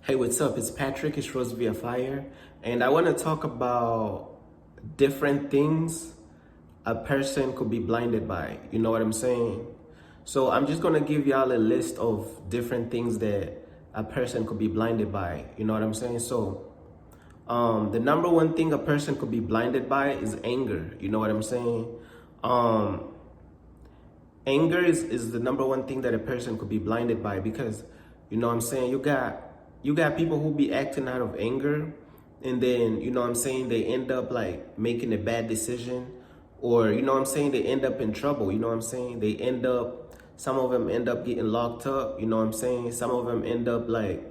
Hey, what's up? It's Patrick. It's Rose via Fire, and I want to talk about different things a person could be blinded by. You know what I'm saying? So I'm just gonna give y'all a list of different things that a person could be blinded by. You know what I'm saying? So, the number one thing a person could be blinded by is anger. You know what I'm saying? Um, Anger is the number one thing that a person could be blinded by because you know what I'm saying, you got people who be acting out of anger, and then you know what I'm saying, they end up like making a bad decision, or you know what I'm saying, they end up in trouble. You know what I'm saying, some of them end up getting locked up. You know what I'm saying, some of them end up like,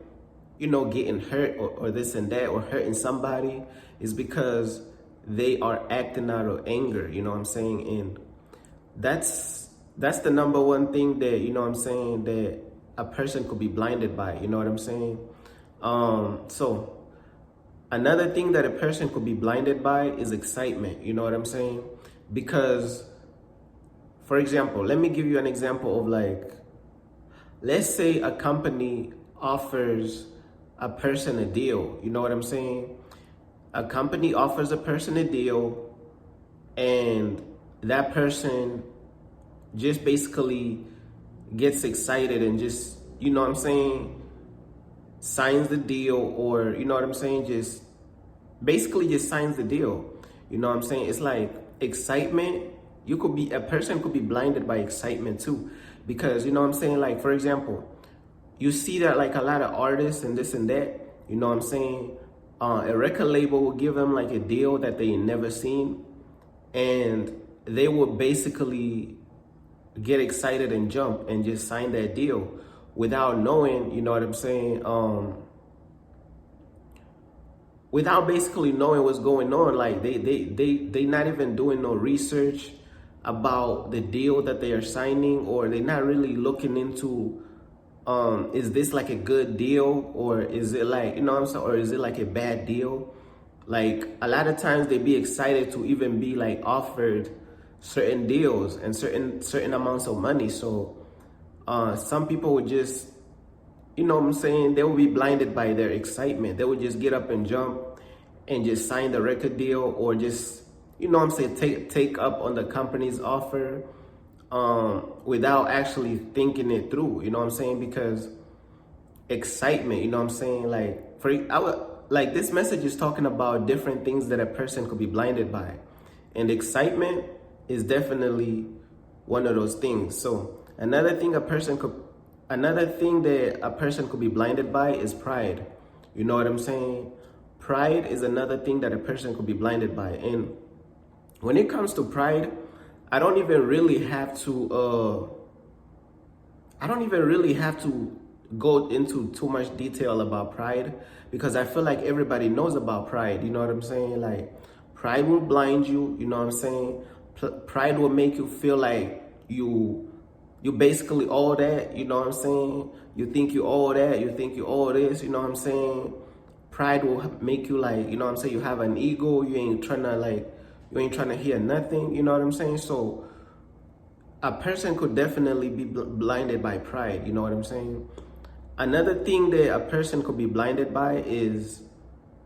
you know, getting hurt, or this and that, or hurting somebody, is because they are acting out of anger. You know what I'm saying, and that's the number one thing that, you know what I'm saying, that a person could be blinded by. You know what I'm saying? So another thing that a person could be blinded by is excitement. You know what I'm saying? Because, for example, let me give you an example of, like, let's say a company offers a person a deal. You know what I'm saying? A company offers a person a deal, and that person just basically gets excited and just, you know what I'm saying, signs the deal, or you know what I'm saying, just basically just signs the deal. You know what I'm saying? It's like excitement. A person could be blinded by excitement too, because you know what I'm saying, like, for example, you see that like a lot of artists and this and that, you know what I'm saying, a record label will give them like a deal that they never seen, and they will basically get excited and jump and just sign that deal without knowing, you know what I'm saying, without basically knowing what's going on. Like they not even doing no research about the deal that they are signing, or they're not really looking into, is this like a good deal, or is it like, you know what I'm saying, or is it like a bad deal? Like a lot of times they be excited to even be like offered certain deals and certain amounts of money. So some people would just, you know what I'm saying, they will be blinded by their excitement. They would just get up and jump and just sign the record deal, or just, you know what I'm saying, take up on the company's offer, without actually thinking it through. You know what I'm saying? Because excitement, you know what I'm saying, like this message is talking about different things that a person could be blinded by, and excitement is definitely one of those things. So another thing that a person could be blinded by is pride. You know what I'm saying? Pride is another thing that a person could be blinded by. And when it comes to pride, I don't even really have to go into too much detail about pride, because I feel like everybody knows about pride. You know what I'm saying? Like, pride will blind you. You know what I'm saying? Pride will make you feel like you basically all that. You know what I'm saying? You think you all that. You think you all this. You know what I'm saying? Pride will make you, like, you know what I'm saying, you have an ego. You ain't trying to hear nothing. You know what I'm saying? So a person could definitely be blinded by pride. You know what I'm saying? Another thing that a person could be blinded by is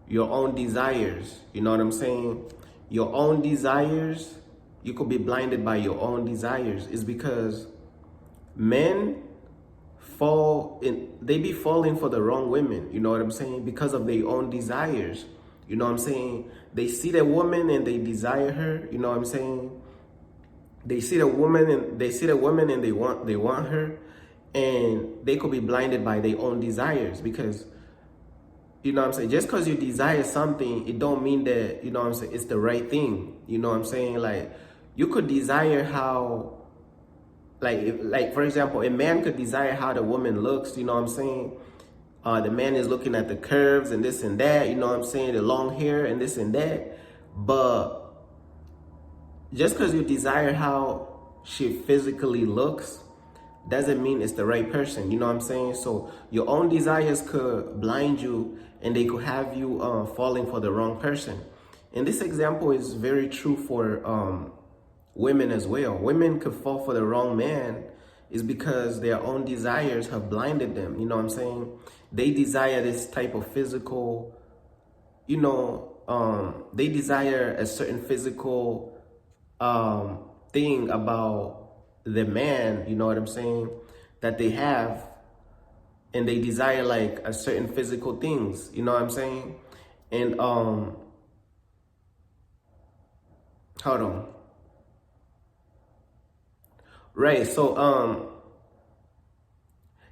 your own desires. You know what I'm saying? Your own desires, you could be blinded by your own desires. Is because men they be falling for the wrong women. You know what I'm saying? Because of their own desires. You know what I'm saying? They see that woman and they desire her. You know what I'm saying? They see the woman and they want her, and they could be blinded by their own desires. Because, you know what I'm saying, just because you desire something, it don't mean that, you know what I'm saying, it's the right thing. You know what I'm saying? Like, you could desire how, like for example, a man could desire how the woman looks. You know what I'm saying? The man is looking at the curves and this and that. You know what I'm saying? The long hair and this and that. But just because you desire how she physically looks doesn't mean it's the right person. You know what I'm saying? So your own desires could blind you, and they could have you falling for the wrong person. And this example is very true for women as well. Women could fall for the wrong man is because their own desires have blinded them. You know what I'm saying? they desire this type of physical, they desire a certain physical thing about the man, you know what I'm saying, that they have, and they desire like a certain physical things, you know what I'm saying? And hold on. Right, so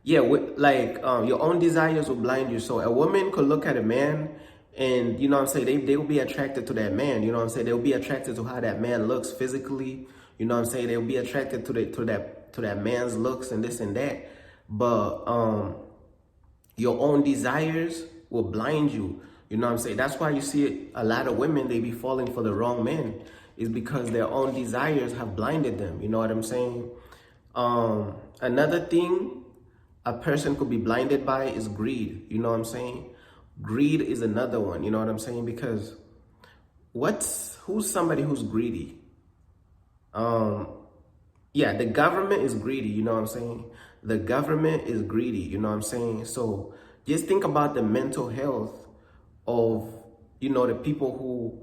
yeah, your own desires will blind you. So a woman could look at a man and, you know what I'm saying, they will be attracted to that man, you know what I'm saying? They'll be attracted to how that man looks physically, you know what I'm saying? They'll be attracted to that man's looks and this and that. But your own desires will blind you, you know what I'm saying? That's why you see a lot of women, they be falling for the wrong men, is because their own desires have blinded them, you know what I'm saying? Another thing a person could be blinded by is greed. You know what I'm saying? Greed is another one. You know what I'm saying? Because who's somebody who's greedy? Yeah, the government is greedy. You know what I'm saying? The government is greedy. You know what I'm saying? So just think about the mental health of, the people who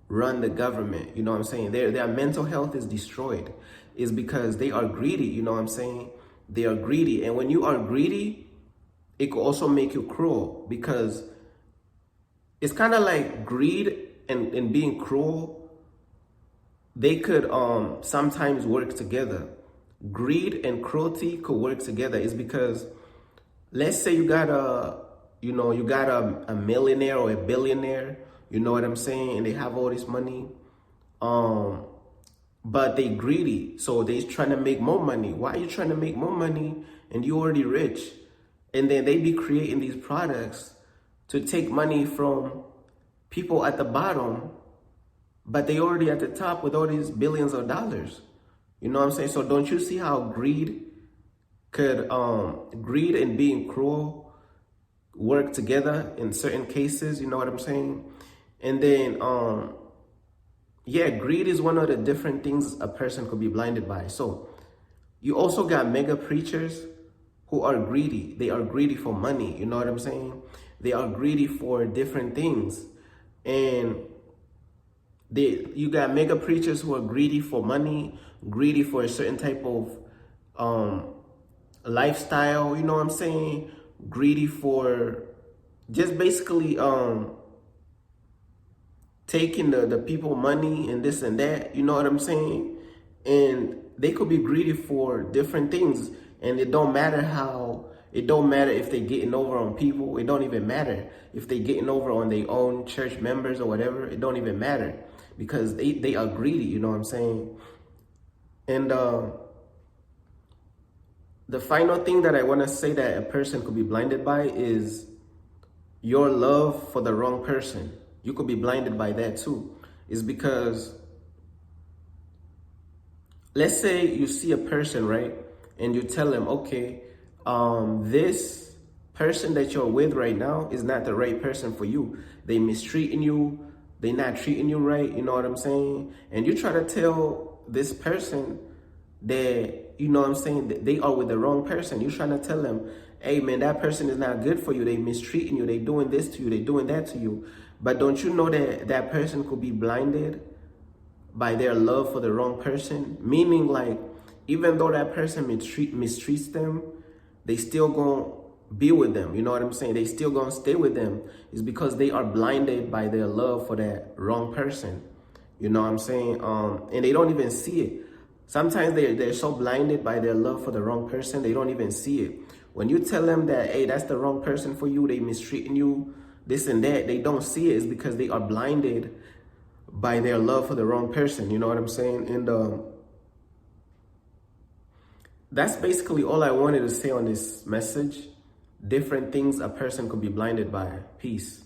run the government. You know what I'm saying? Their mental health is destroyed. Is because they are greedy. You know what I'm saying? They are greedy. And when you are greedy, it could also make you cruel, because it's kind of like greed and being cruel. They could sometimes work together. Greed and cruelty could work together. It's because, let's say you got a millionaire or a billionaire, you know what I'm saying, and they have all this money, but they greedy, so they trying to make more money. Why are you trying to make more money and you already rich? And then they be creating these products to take money from people at the bottom, but they already at the top with all these billions of dollars. You know what I'm saying? So don't you see how greed and being cruel work together in certain cases? You know what I'm saying? And then yeah, greed is one of the different things a person could be blinded by. So you also got mega preachers who are greedy. They are greedy for money. You know what I'm saying? They are greedy for different things. And you got mega preachers who are greedy for money, greedy for a certain type of lifestyle, you know what I'm saying? Greedy for just basically taking the people money and this and that, you know what I'm saying? And they could be greedy for different things, and it don't matter if they getting over on people. It don't even matter if they getting over on their own church members or whatever. It don't even matter, because they are greedy, you know what I'm saying? And the final thing that I want to say that a person could be blinded by is your love for the wrong person. You could be blinded by that too. Is because, let's say you see a person, right? And you tell them, okay, this person that you're with right now is not the right person for you. They mistreating you. They not treating you right. You know what I'm saying? And you try to tell this person that, you know what I'm saying, that they are with the wrong person. You're trying to tell them, hey man, that person is not good for you. They mistreating you. They doing this to you. They doing that to you. But don't you know that that person could be blinded by their love for the wrong person? Meaning, like, even though that person mistreats them, they still gonna be with them. You know what I'm saying? They still gonna stay with them. It's because they are blinded by their love for that wrong person. You know what I'm saying? And they don't even see it. Sometimes they're so blinded by their love for the wrong person, they don't even see it. When you tell them that, hey, that's the wrong person for you, they mistreating you, this and that, they don't see it. It's because they are blinded by their love for the wrong person. You know what I'm saying? And that's basically all I wanted to say on this message. Different things a person could be blinded by. Peace.